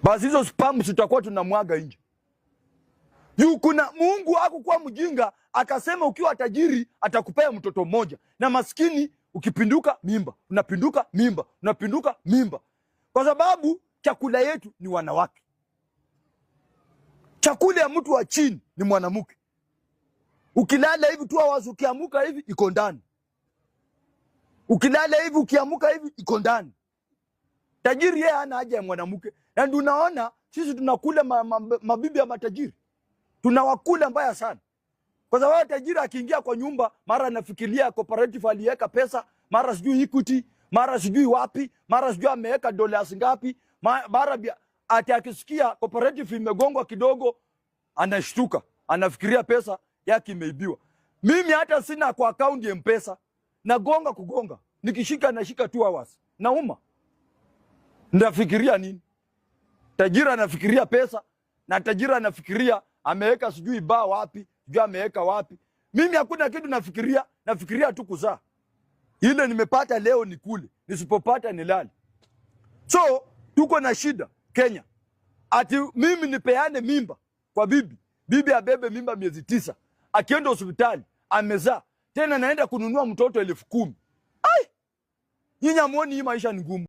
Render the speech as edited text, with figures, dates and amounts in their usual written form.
basi hizo spam tutakuwa tunamwaga nje. Kuna Mungu hakukuwa mjinga akasema ukiwa tajiri atakupea mtoto mmoja, na maskini ukipinduka mimba, unapinduka mimba, unapinduka mimba. Kwa sababu chakula yetu ni wanawake. Chakula ya mtu wa chini ni mwanamke. Ukilala hivi tu awazi, ukiamuka hivi iko ndani. Ukilala hivi ukiamuka hivi iko ndani. Tajiri yeye hana haja ya mwanamke. Na ndio unaona sisi tunakula mabibi ya matajiri. Tunawakula mbaya sana. Kwa sababu tajiri akiingia kwa nyumba, mara anafikiria cooperative aliweka pesa, mara sijui Equity, mara sijui wapi, mara sijui ameweka dollars ngapi, mara ati akisikia cooperative imegongwa kidogo anashtuka, anafikiria pesa yake imeibiwa. Mimi hata sina kwa account ya M-Pesa, nagonga kugonga, nikishika nashika 2 hours. Nauma. Ndafikiria nini? Tajiri anafikiria pesa, na tajiri anafikiria ameweka sijui baa wapi, sijui ameweka wapi. Mimi hakuna kitu nafikiria, nafikiria tu kuzaa. Ile nimepata leo ni kule, nisipopata nilale. So tuko na shida Kenya. Ati mimi nipeane mimba kwa bibi, bibi abebe mimba miezi 9, akienda hospitali amezaa, tena naenda kununua mtoto 10,000. Ai! Nyinyi hamuoni hii maisha ni ngumu?